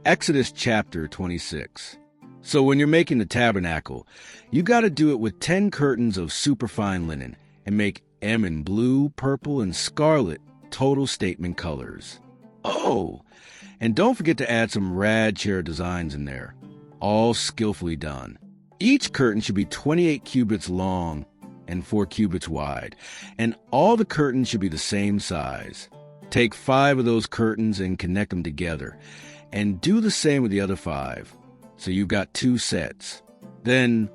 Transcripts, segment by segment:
Exodus chapter 26. So when you're making the tabernacle, you got to do it with 10 curtains of superfine linen and make M in blue, purple, and scarlet total statement colors. Oh, and don't forget to add some rad chair designs in there, all skillfully done. Each curtain should be 28 cubits long and 4 cubits wide, and all the curtains should be the same size. Take 5 of those curtains and connect them together, and do the same with the other 5. So you've got 2 sets. Then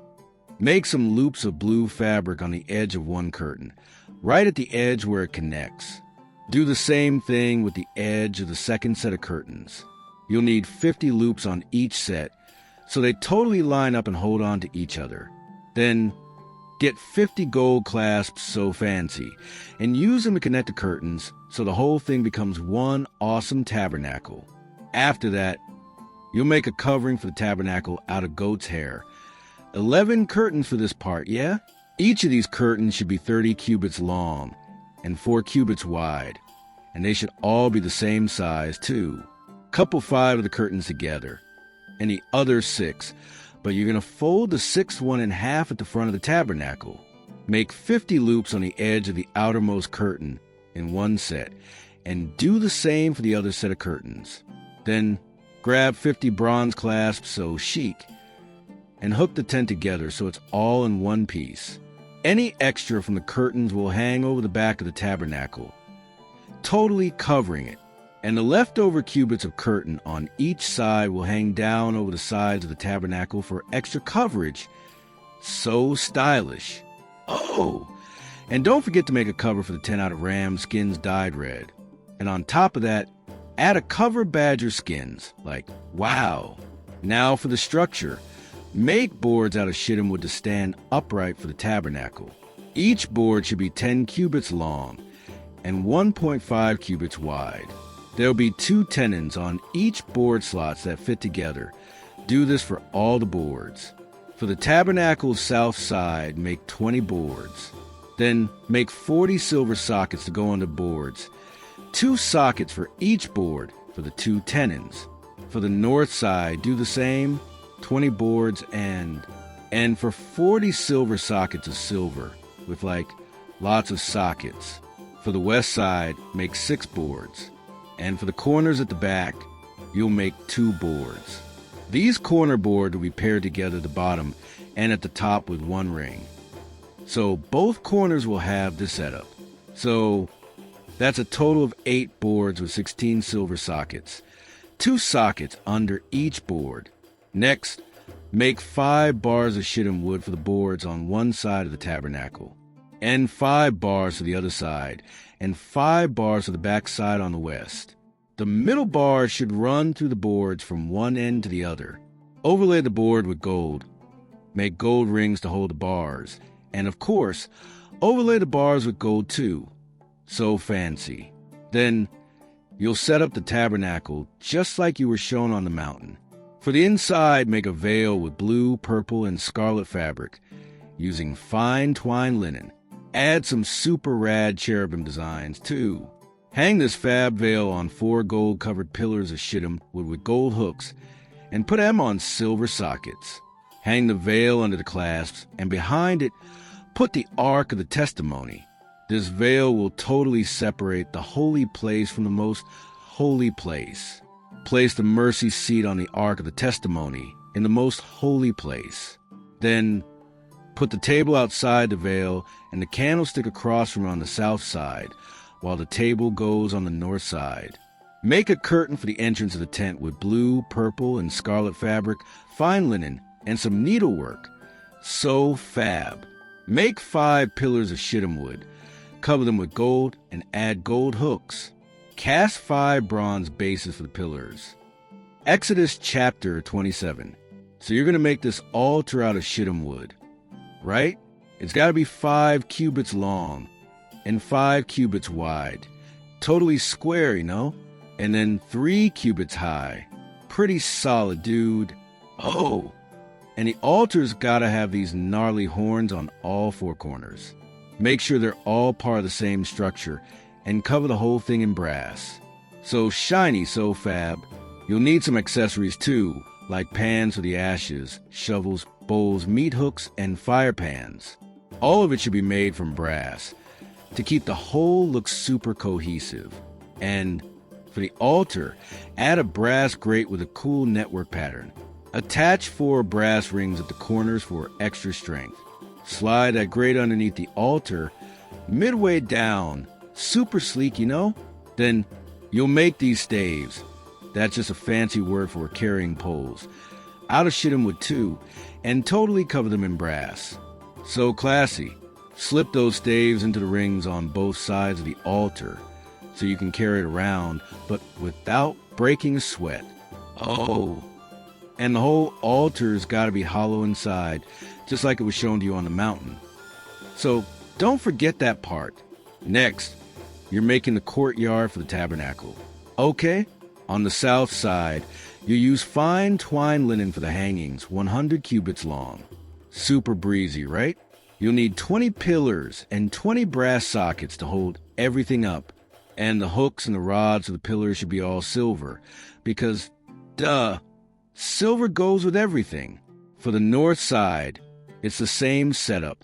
make some loops of blue fabric on the edge of one curtain, right at the edge where it connects. Do the same thing with the edge of the second set of curtains. You'll need 50 loops on each set, so they totally line up and hold on to each other. Then get 50 gold clasps so fancy, and use them to connect the curtains so the whole thing becomes one awesome tabernacle. After that, you'll make a covering for the tabernacle out of goat's hair. 11 curtains for this part, yeah? Each of these curtains should be 30 cubits long and 4 cubits wide, and they should all be the same size, too. Couple 5 of the curtains together, and the other 6, but you're going to fold the 6th one in half at the front of the tabernacle. Make 50 loops on the edge of the outermost curtain in one set, and do the same for the other set of curtains. Then grab 50 bronze clasps so chic, and hook the tent together so it's all in one piece. Any extra from the curtains will hang over the back of the tabernacle, totally covering it, and the leftover cubits of curtain on each side will hang down over the sides of the tabernacle for extra coverage. So stylish. Oh, and don't forget to make a cover for the tent out of ram skins dyed red. And on top of that, add a cover badger skins, like, wow. Now for the structure. Make boards out of shittim wood to stand upright for the tabernacle. Each board should be 10 cubits long and 1.5 cubits wide. There'll be 2 tenons on each board slots that fit together. Do this for all the boards. For the tabernacle's south side, make 20 boards. Then make 40 silver sockets to go on the boards. 2 sockets for each board for the 2 tenons. For the north side, do the same, 20 boards and for 40 silver sockets of silver, with lots of sockets. For the west side, make 6 boards. And for the corners at the back, you'll make 2 boards. These corner boards will be paired together at the bottom and at the top with 1 ring. So both corners will have this setup. So that's a total of 8 boards with 16 silver sockets. 2 sockets under each board. Next, make 5 bars of shittim wood for the boards on one side of the tabernacle, and 5 bars for the other side, and 5 bars for the back side on the west. The middle bars should run through the boards from one end to the other. Overlay the board with gold. Make gold rings to hold the bars. And of course, overlay the bars with gold too. So fancy. Then, you'll set up the tabernacle just like you were shown on the mountain. For the inside, make a veil with blue, purple, and scarlet fabric, using fine twined linen. Add some super rad cherubim designs, too. Hang this fab veil on 4 gold-covered pillars of shittim wood with gold hooks, and put them on silver sockets. Hang the veil under the clasps, and behind it, put the Ark of the Testimony. This veil will totally separate the holy place from the most holy place. Place the mercy seat on the Ark of the Testimony in the most holy place. Then put the table outside the veil and the candlestick across from it on the south side, while the table goes on the north side. Make a curtain for the entrance of the tent with blue, purple, and scarlet fabric, fine linen, and some needlework. So fab. Make 5 pillars of shittim wood. Cover them with gold and add gold hooks. Cast 5 bronze bases for the pillars. Exodus chapter 27. So you're going to make this altar out of shittim wood, right? It's got to be 5 cubits long and 5 cubits wide. Totally square, you know? And then 3 cubits high. Pretty solid, dude. Oh, and the altar's got to have these gnarly horns on all 4 corners. Make sure they're all part of the same structure and cover the whole thing in brass. So shiny, so fab. You'll need some accessories too, like pans for the ashes, shovels, bowls, meat hooks, and fire pans. All of it should be made from brass to keep the whole look super cohesive. And for the altar, add a brass grate with a cool network pattern. Attach 4 brass rings at the corners for extra strength. Slide that grate underneath the altar, midway down, super sleek, you know? Then you'll make these staves. That's just a fancy word for carrying poles. Out-of-shit them with 2, and totally cover them in brass. So classy. Slip those staves into the rings on both sides of the altar so you can carry it around, but without breaking a sweat. Oh, and the whole altar's got to be hollow inside, just like it was shown to you on the mountain. So don't forget that part. Next, you're making the courtyard for the tabernacle. Okay, on the south side, you use fine twine linen for the hangings, 100 cubits long. Super breezy, right? You'll need 20 pillars and 20 brass sockets to hold everything up. And the hooks and the rods of the pillars should be all silver, because, duh, silver goes with everything. For the north side, it's the same setup.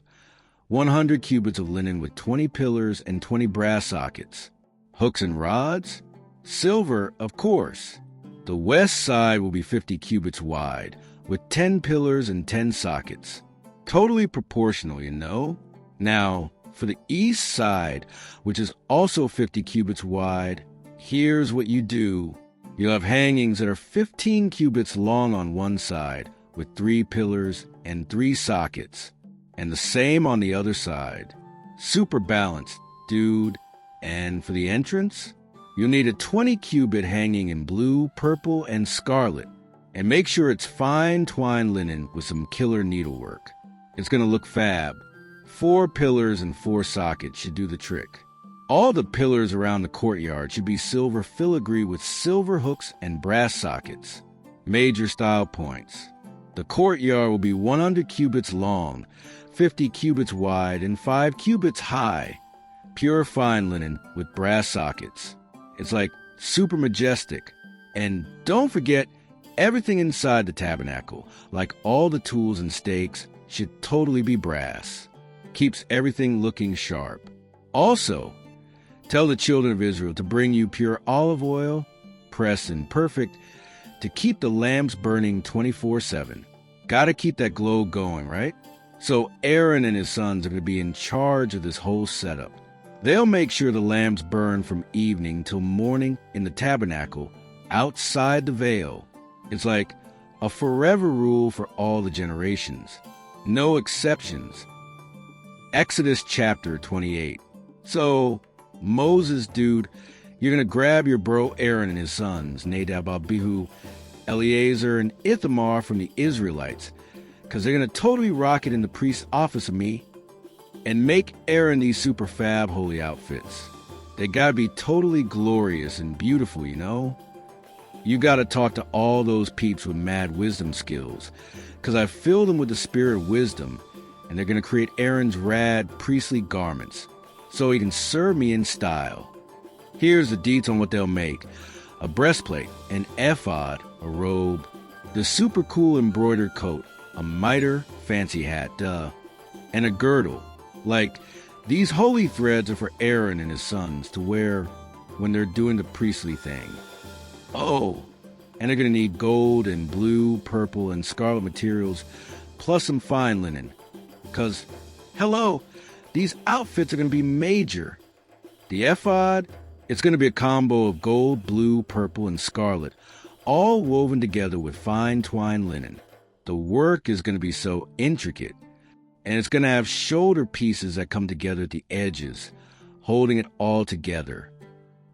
100 cubits of linen with 20 pillars and 20 brass sockets. Hooks and rods? Silver, of course. The west side will be 50 cubits wide, with 10 pillars and 10 sockets. Totally proportional, you know? Now, for the east side, which is also 50 cubits wide, here's what you do. You'll have hangings that are 15 cubits long on one side, with 3 pillars and 3 sockets. And the same on the other side. Super balanced, dude. And for the entrance, you'll need a 20-cubit hanging in blue, purple, and scarlet. And make sure it's fine twine linen with some killer needlework. It's going to look fab. 4 pillars and 4 sockets should do the trick. All the pillars around the courtyard should be silver filigree with silver hooks and brass sockets. Major style points. The courtyard will be 100 cubits long, 50 cubits wide, and 5 cubits high. Pure fine linen with brass sockets. It's like super majestic. And don't forget, everything inside the tabernacle, like all the tools and stakes, should totally be brass. Keeps everything looking sharp. Also, tell the children of Israel to bring you pure olive oil, pressed and perfect, to keep the lamps burning 24/7. Gotta keep that glow going, right? So Aaron and his sons are going to be in charge of this whole setup. They'll make sure the lamps burn from evening till morning in the tabernacle, outside the veil. It's like a forever rule for all the generations. No exceptions. Exodus chapter 28. So, Moses, dude, you're going to grab your bro Aaron and his sons, Nadab, Abihu, Eleazar, and Ithamar from the Israelites, because they're going to totally rock it in the priest's office of me, and make Aaron these super fab holy outfits. They got to be totally glorious and beautiful, you know? You got to talk to all those peeps with mad wisdom skills, because I filled them with the spirit of wisdom, and they're going to create Aaron's rad priestly garments, so he can serve me in style. Here's the deets on what they'll make. A breastplate, an ephod, a robe, the super cool embroidered coat, a mitre, fancy hat, duh, and a girdle. Like, these holy threads are for Aaron and his sons to wear when they're doing the priestly thing. Oh, and they're going to need gold and blue, purple, and scarlet materials, plus some fine linen. Because, hello, these outfits are going to be major. The ephod, it's going to be a combo of gold, blue, purple, and scarlet, all woven together with fine twine linen. The work is going to be so intricate, and it's going to have shoulder pieces that come together at the edges, holding it all together.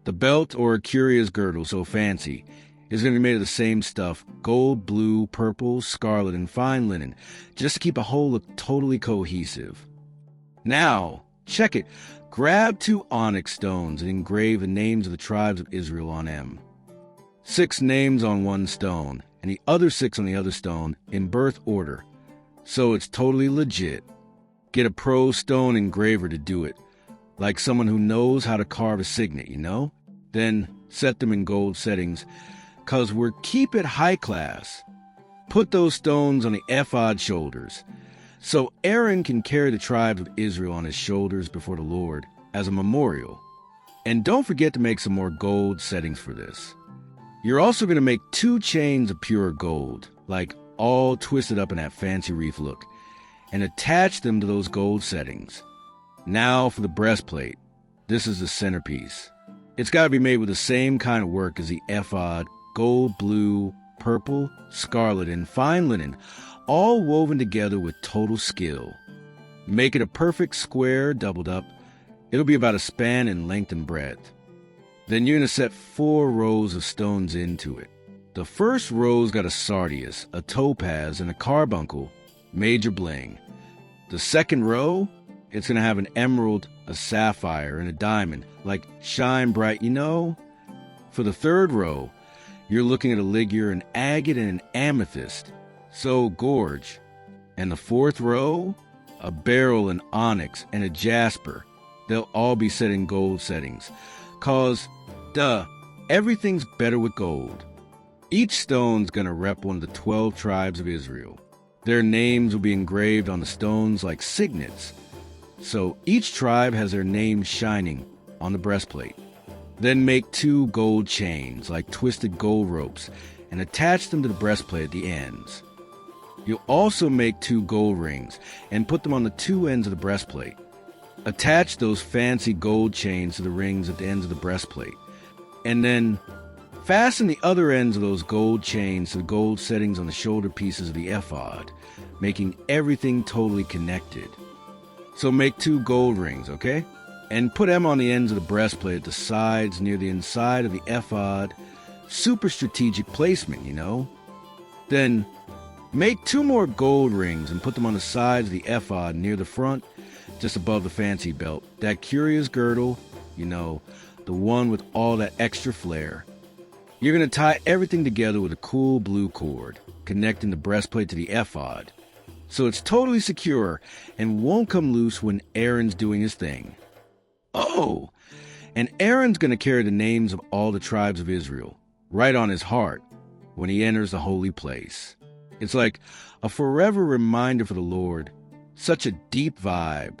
The belt, or curious girdle, so fancy, is going to be made of the same stuff, gold, blue, purple, scarlet, and fine linen, just to keep a whole look totally cohesive. Now, check it. Grab 2 onyx stones and engrave the names of the tribes of Israel on them. 6 names on one stone, and the other 6 on the other stone, in birth order. So it's totally legit. Get a pro stone engraver to do it, like someone who knows how to carve a signet, you know? Then set them in gold settings 'cause we're keep it high class. Put those stones on the ephod shoulders, so Aaron can carry the tribes of Israel on his shoulders before the Lord as a memorial. And don't forget to make some more gold settings for this. You're also going to make 2 chains of pure gold, like all twisted up in that fancy reef look, and attach them to those gold settings. Now for the breastplate. This is the centerpiece. It's got to be made with the same kind of work as the ephod, gold, blue, purple, scarlet, and fine linen, all woven together with total skill. Make it a perfect square doubled up. It'll be about a span in length and breadth. Then you're going to set 4 rows of stones into it. The first row's got a sardius, a topaz, and a carbuncle, major bling. The second row, it's going to have an emerald, a sapphire, and a diamond, like shine bright, you know? For the third row, you're looking at a ligure, an agate, and an amethyst, so gorge. And the fourth row, a beryl, an onyx, and a jasper. They'll all be set in gold settings, 'cause, everything's better with gold. Each stone's going to rep one of the 12 tribes of Israel. Their names will be engraved on the stones like signets, so each tribe has their name shining on the breastplate. Then make 2 gold chains, like twisted gold ropes, and attach them to the breastplate at the ends. You'll also make 2 gold rings and put them on the 2 ends of the breastplate. Attach those fancy gold chains to the rings at the ends of the breastplate, and then fasten the other ends of those gold chains to the gold settings on the shoulder pieces of the ephod, making everything totally connected. So make 2 gold rings, okay? And put them on the ends of the breastplate at the sides near the inside of the ephod. Super strategic placement, you know? Then make 2 more gold rings and put them on the sides of the ephod near the front, just above the fancy belt. That curious girdle, you know, the one with all that extra flair. You're going to tie everything together with a cool blue cord, connecting the breastplate to the ephod, so it's totally secure and won't come loose when Aaron's doing his thing. Oh, and Aaron's going to carry the names of all the tribes of Israel right on his heart when he enters the holy place. It's like a forever reminder for the Lord. Such a deep vibe.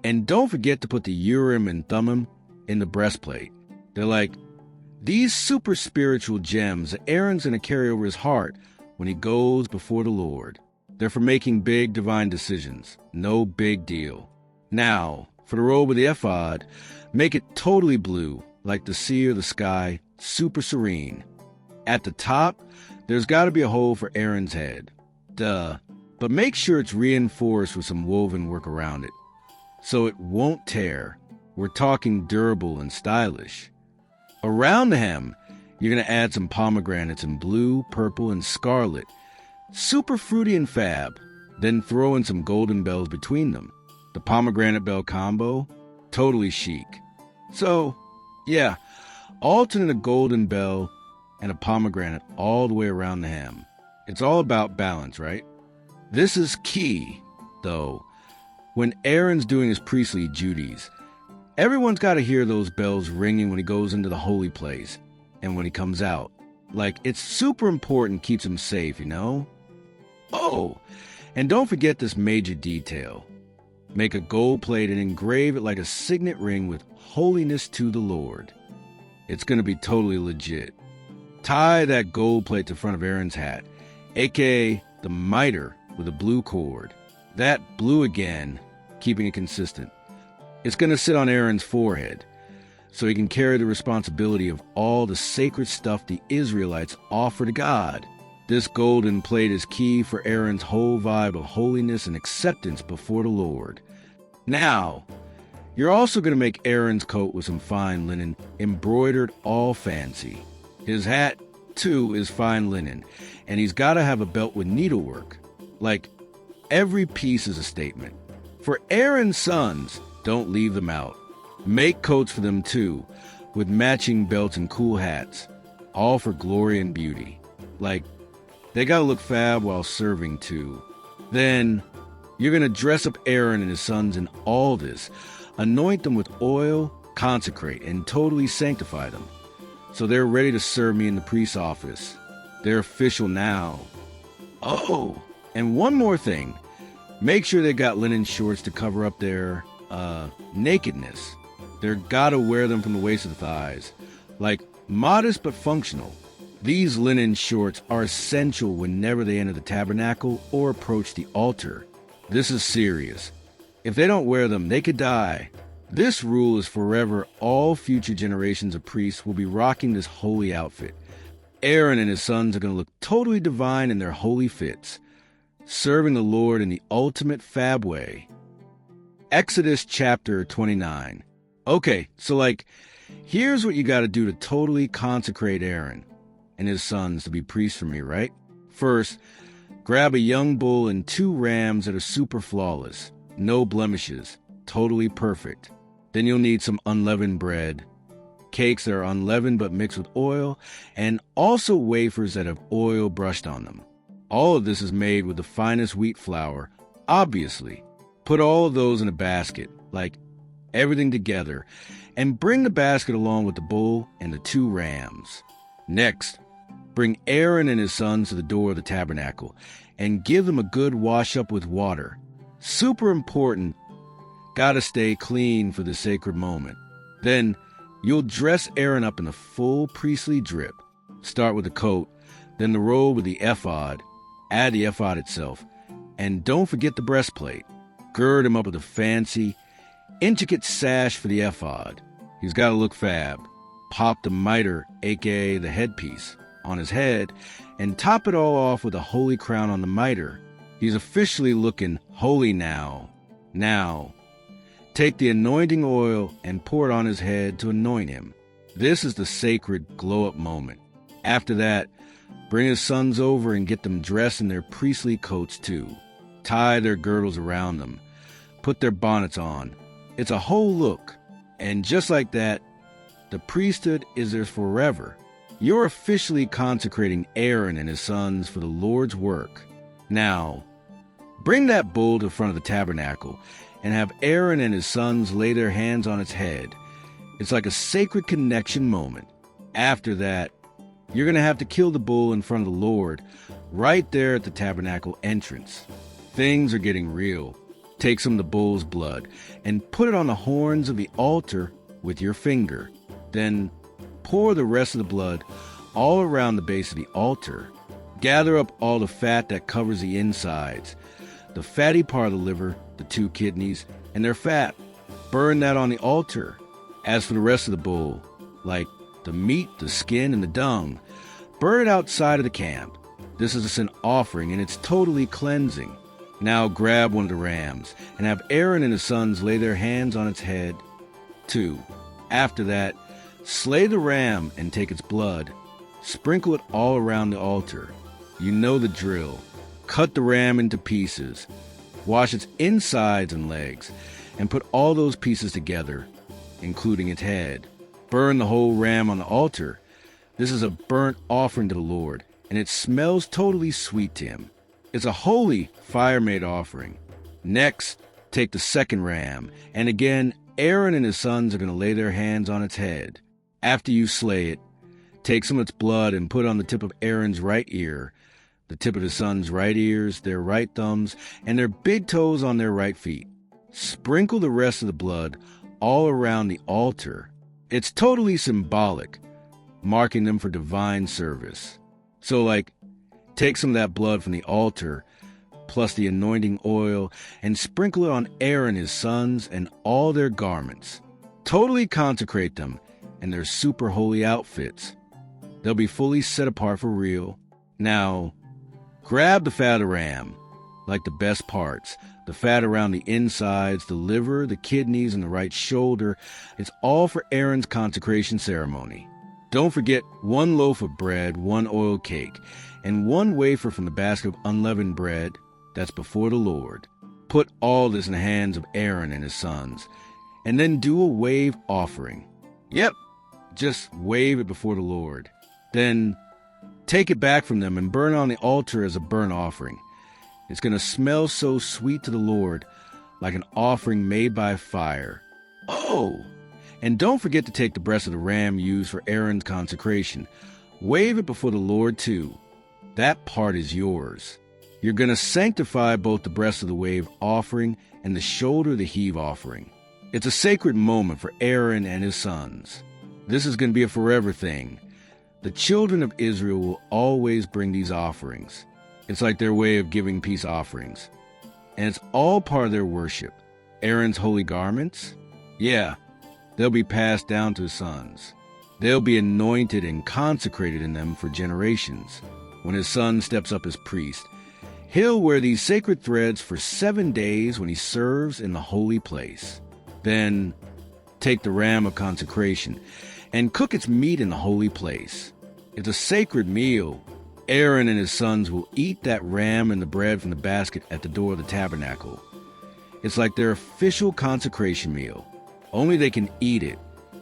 And don't forget to put the Urim and Thummim in the breastplate. They're like these super spiritual gems that Aaron's going to carry over his heart when he goes before the Lord. They're for making big divine decisions. No big deal. Now, for the robe of the ephod, make it totally blue, like the sea or the sky, super serene. At the top, there's got to be a hole for Aaron's head. But make sure it's reinforced with some woven work around it, so it won't tear. We're talking durable and stylish. Around the hem, you're going to add some pomegranates in blue, purple, and scarlet. Super fruity and fab. Then throw in some golden bells between them. The pomegranate bell combo, totally chic. So, yeah, alternate a golden bell and a pomegranate all the way around the hem. It's all about balance, right? This is key, though. When Aaron's doing his priestly duties, everyone's got to hear those bells ringing when he goes into the holy place and when he comes out. Like, it's super important, keeps him safe, you know? Oh, and don't forget this major detail. Make a gold plate and engrave it like a signet ring with holiness to the Lord. It's going to be totally legit. Tie that gold plate to the front of Aaron's hat, aka the mitre, with a blue cord. That blue again, keeping it consistent. It's going to sit on Aaron's forehead, so he can carry the responsibility of all the sacred stuff the Israelites offer to God. This golden plate is key for Aaron's whole vibe of holiness and acceptance before the Lord. Now, you're also going to make Aaron's coat with some fine linen, embroidered all fancy. His hat, too, is fine linen, and he's got to have a belt with needlework. Like, every piece is a statement. For Aaron's sons, don't leave them out. Make coats for them, too, with matching belts and cool hats, all for glory and beauty. Like, they gotta look fab while serving, too. Then, you're gonna dress up Aaron and his sons in all this, anoint them with oil, consecrate, and totally sanctify them. so they're ready to serve me in the priest's office. They're official now. Oh, and one more thing. Make sure they got linen shorts to cover up their, nakedness. They're gotta wear them from the waist to the thighs. Like, modest but functional. These linen shorts are essential whenever they enter the tabernacle or approach the altar. This is serious. If they don't wear them, they could die. This rule is forever. All future generations of priests will be rocking this holy outfit. Aaron and his sons are going to look totally divine in their holy fits, serving the Lord in the ultimate fab way. Exodus chapter 29. Okay, so here's what you got to do to totally consecrate Aaron and his sons to be priests for me, right? First, grab a young bull and 2 rams that are super flawless, no blemishes, totally perfect. Then you'll need some unleavened bread, cakes that are unleavened but mixed with oil, and also wafers that have oil brushed on them. All of this is made with the finest wheat flour, obviously. Put all of those in a basket, everything together, and bring the basket along with the bull and the 2 rams. Next, bring Aaron and his sons to the door of the tabernacle and give them a good wash up with water. Super important. Gotta stay clean for the sacred moment. Then you'll dress Aaron up in the full priestly drip. Start with the coat, then the robe with the ephod. Add the ephod itself. And don't forget the breastplate. Gird him up with a fancy, intricate sash for the ephod. He's got to look fab. Pop the mitre, aka the headpiece, on his head, and top it all off with a holy crown on the mitre. He's officially looking holy now. Now, take the anointing oil and pour it on his head to anoint him. This is the sacred glow-up moment. After that, bring his sons over and get them dressed in their priestly coats too. Tie their girdles around them. Put their bonnets on. It's a whole look. And just like that, the priesthood is theirs forever. You're officially consecrating Aaron and his sons for the Lord's work. Now, bring that bull to the front of the tabernacle and have Aaron and his sons lay their hands on its head. It's like a sacred connection moment. After that, you're going to have to kill the bull in front of the Lord, right there at the tabernacle entrance. Things are getting real. Take some of the bull's blood and put it on the horns of the altar with your finger. Then pour the rest of the blood all around the base of the altar. Gather up all the fat that covers the insides, the fatty part of the liver, the 2 kidneys, and their fat. Burn that on the altar. As for the rest of the bull, like the meat, the skin, and the dung, burn it outside of the camp. This is an offering, and it's totally cleansing. Now grab one of the rams and have Aaron and his sons lay their hands on its head, too. After that, slay the ram and take its blood. Sprinkle it all around the altar. You know the drill. Cut the ram into pieces. Wash its insides and legs, and put all those pieces together, including its head. Burn the whole ram on the altar. This is a burnt offering to the Lord, and it smells totally sweet to him. It's a holy, fire-made offering. Next, take the second ram, and again, Aaron and his sons are going to lay their hands on its head. After you slay it, take some of its blood and put it on the tip of Aaron's right ear, the tip of his sons' right ears, their right thumbs, and their big toes on their right feet. Sprinkle the rest of the blood all around the altar. It's totally symbolic, marking them for divine service. So, take some of that blood from the altar, plus the anointing oil, and sprinkle it on Aaron, his sons, and all their garments. Totally consecrate them in their super holy outfits. They'll be fully set apart for real. Now, grab the fat of the ram, like the best parts. The fat around the insides, the liver, the kidneys, and the right shoulder. It's all for Aaron's consecration ceremony. Don't forget 1 loaf of bread, 1 oiled cake, and 1 wafer from the basket of unleavened bread that's before the Lord. Put all this in the hands of Aaron and his sons, and then do a wave offering. Yep, just wave it before the Lord. Then take it back from them and burn it on the altar as a burnt offering. It's going to smell so sweet to the Lord, like an offering made by fire. Oh, And don't forget to take the breast of the ram used for Aaron's consecration. Wave it before the Lord too. That part is yours. You're going to sanctify both the breast of the wave offering and the shoulder of the heave offering. It's a sacred moment for Aaron and his sons. This is going to be a forever thing. The children of Israel will always bring these offerings. It's like their way of giving peace offerings. And it's all part of their worship. Aaron's holy garments? Yeah, they'll be passed down to his sons. They'll be anointed and consecrated in them for generations. When his son steps up as priest, he'll wear these sacred threads for 7 days when he serves in the holy place. Then take the ram of consecration and cook its meat in the holy place. It's a sacred meal. Aaron and his sons will eat that ram and the bread from the basket at the door of the tabernacle. It's like their official consecration meal. Only they can eat it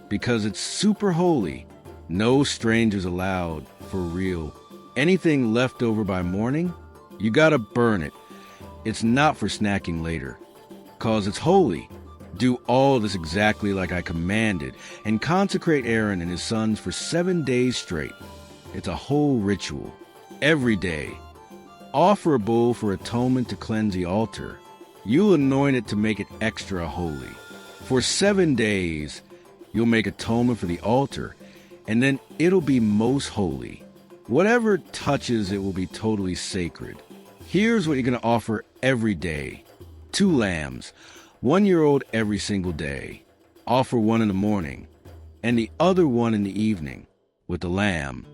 because it's super holy. No strangers allowed, for real. Anything left over by morning, you gotta burn it. It's not for snacking later, 'cause it's holy. Do all this exactly like I commanded, and consecrate Aaron and his sons for 7 days straight. It's a whole ritual. Every day, offer a bull for atonement to cleanse the altar. You'll anoint it to make it extra holy. For 7 days, you'll make atonement for the altar, and then it'll be most holy. Whatever touches it will be totally sacred. Here's what you're going to offer every day. 2 lambs, 1-year-old every single day. Offer one in the morning, and the other one in the evening. With the lamb,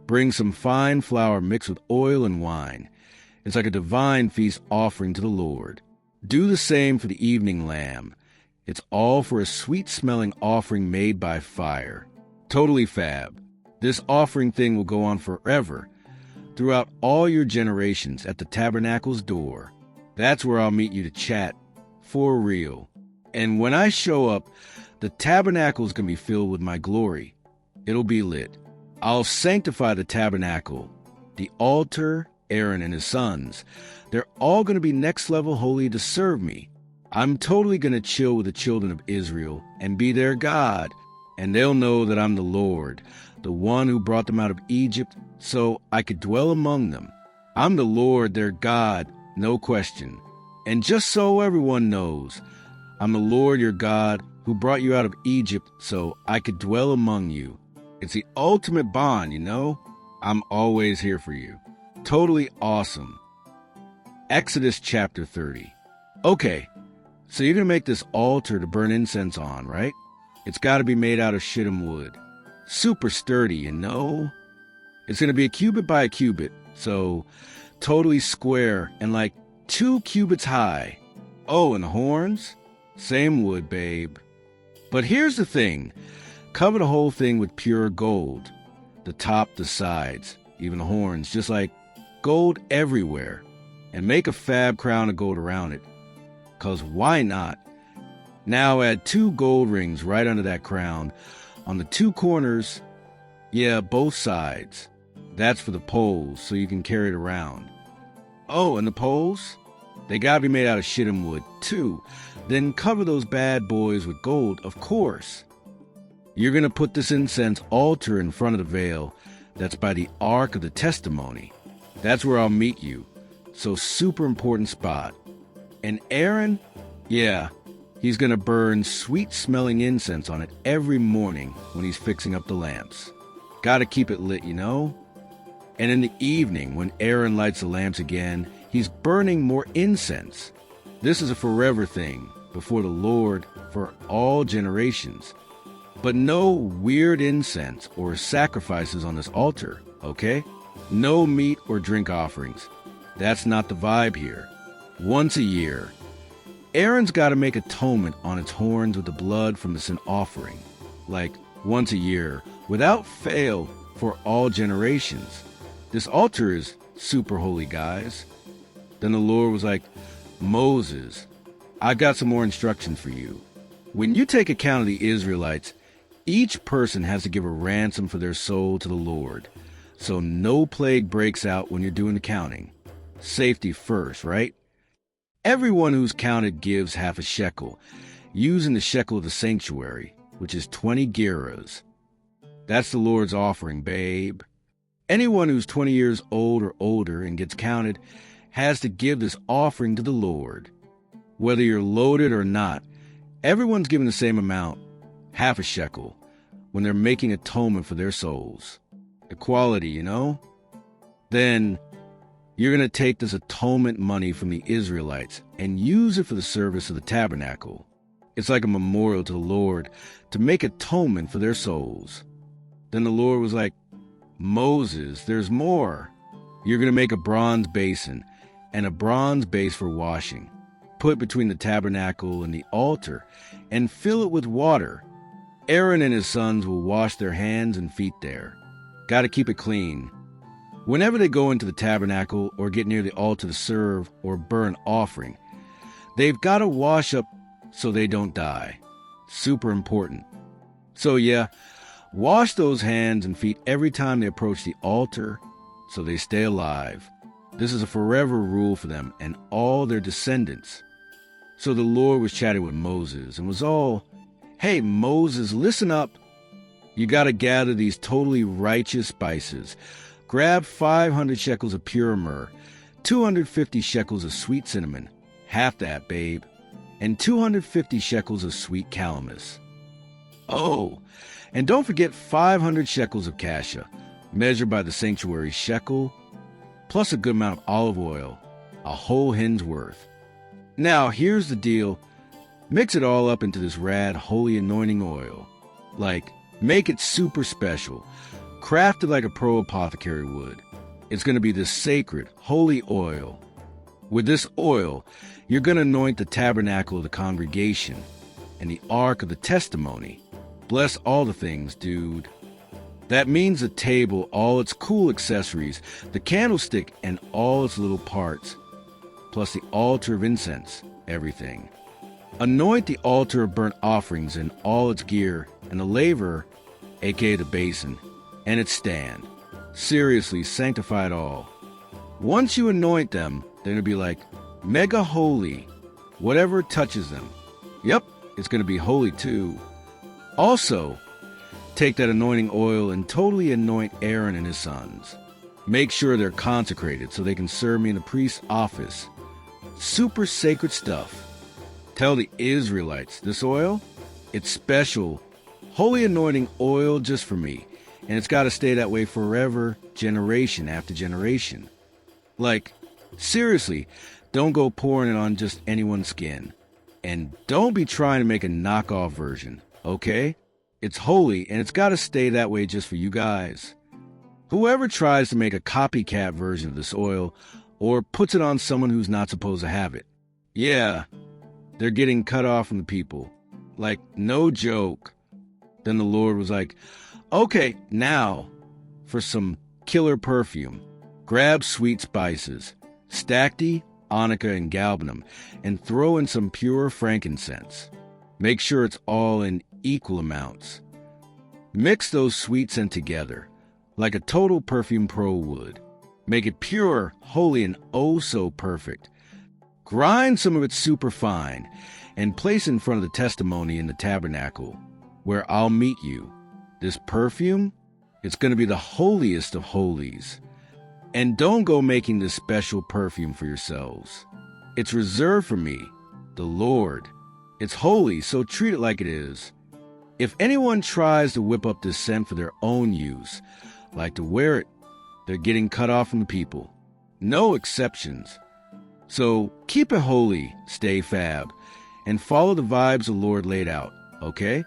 bring some fine flour mixed with oil and wine. It's like a divine feast offering to the Lord. Do the same for the evening lamb. It's all for a sweet-smelling offering made by fire. Totally fab. This offering thing will go on forever, throughout all your generations at the tabernacle's door. That's where I'll meet you to chat, for real. And when I show up, the tabernacle's gonna be filled with my glory. It'll be lit. I'll sanctify the tabernacle, the altar, Aaron and his sons. They're all gonna be next level holy to serve me. I'm totally gonna chill with the children of Israel and be their God. And they'll know that I'm the Lord, the one who brought them out of Egypt so I could dwell among them. I'm the Lord, their God, no question. And just so everyone knows, I'm the Lord your God who brought you out of Egypt so I could dwell among you. It's the ultimate bond, you know? I'm always here for you. Totally awesome. Exodus chapter 30. Okay, so you're going to make this altar to burn incense on, right? It's got to be made out of shittim wood. Super sturdy, you know? It's going to be a cubit by a cubit, so totally square and like 2 cubits high. Oh, and the horns? Same wood, babe. But here's the thing. Cover the whole thing with pure gold. The top, the sides, even the horns, just like gold everywhere. And make a fab crown of gold around it. 'Cause why not? Now add 2 gold rings right under that crown, on the 2 corners, yeah, both sides. That's for the poles, so you can carry it around. Oh, and the poles? They gotta be made out of shittim wood, too. Then cover those bad boys with gold, of course. You're gonna put this incense altar in front of the veil that's by the Ark of the Testimony. That's where I'll meet you, so super important spot. And Aaron? Yeah, he's going to burn sweet-smelling incense on it every morning when he's fixing up the lamps. Gotta keep it lit, you know? And in the evening, when Aaron lights the lamps again, he's burning more incense. This is a forever thing before the Lord for all generations. But no weird incense or sacrifices on this altar, okay? No meat or drink offerings. That's not the vibe here. Once a year, Aaron's got to make atonement on its horns with the blood from the sin offering. Like, once a year, without fail, for all generations. This altar is super holy, guys. Then the Lord was like, Moses, I've got some more instructions for you. When you take account of the Israelites, each person has to give a ransom for their soul to the Lord. So no plague breaks out when you're doing the counting. Safety first, right? Everyone who's counted gives half a shekel, using the shekel of the sanctuary, which is 20 gerahs. That's the Lord's offering, babe. Anyone who's 20 years old or older and gets counted has to give this offering to the Lord. Whether you're loaded or not, everyone's given the same amount, half a shekel, when they're making atonement for their souls. Equality, you know? Then you're going to take this atonement money from the Israelites and use it for the service of the tabernacle. It's like a memorial to the Lord to make atonement for their souls. Then the Lord was like, Moses, there's more. You're going to make a bronze basin and a bronze base for washing. Put it between the tabernacle and the altar and fill it with water. Aaron and his sons will wash their hands and feet there. Got to keep it clean. Whenever they go into the tabernacle or get near the altar to serve or burn offering, they've got to wash up so they don't die. Super important. So yeah, wash those hands and feet every time they approach the altar so they stay alive. This is a forever rule for them and all their descendants. So the Lord was chatting with Moses and was all, "Hey, Moses, listen up. You got to gather these totally righteous spices. Grab 500 shekels of pure myrrh, 250 shekels of sweet cinnamon, half that, babe, and 250 shekels of sweet calamus. Oh, and don't forget 500 shekels of cassia, measured by the sanctuary shekel, plus a good amount of olive oil, a whole hin's worth. Now, here's the deal. Mix it all up into this rad holy anointing oil. Like, make it super special. Crafted like a pro apothecary would. It's going to be this sacred, holy oil. With this oil, you're going to anoint the tabernacle of the congregation and the ark of the testimony. Bless all the things, dude. That means the table, all its cool accessories, the candlestick and all its little parts, plus the altar of incense, everything. Anoint the altar of burnt offerings and all its gear, and the laver, aka the basin, and its stand. Seriously, sanctify it all. Once you anoint them, they're going to be like mega holy. Whatever touches them. Yep, it's going to be holy too. Also, take that anointing oil and totally anoint Aaron and his sons. Make sure they're consecrated so they can serve me in the priest's office. Super sacred stuff. Tell the Israelites, this oil, it's special, holy anointing oil just for me. And it's got to stay that way forever, generation after generation. Like, seriously, don't go pouring it on just anyone's skin. And don't be trying to make a knockoff version, okay? It's holy, and it's got to stay that way just for you guys. Whoever tries to make a copycat version of this oil or puts it on someone who's not supposed to have it, yeah, they're getting cut off from the people. Like, no joke. Then the Lord was like, okay, now for some killer perfume. Grab sweet spices, stacte, onycha, and galbanum, and throw in some pure frankincense. Make sure it's all in equal amounts. Mix those sweet scents together, like a total perfume pro would. Make it pure, holy, and oh so perfect. Grind some of it super fine, and place in front of the testimony in the tabernacle, where I'll meet you. This perfume, it's going to be the holiest of holies. And don't go making this special perfume for yourselves. It's reserved for me, the Lord. It's holy, so treat it like it is. If anyone tries to whip up this scent for their own use, like to wear it, they're getting cut off from the people. No exceptions. So keep it holy, stay fab, and follow the vibes the Lord laid out, okay?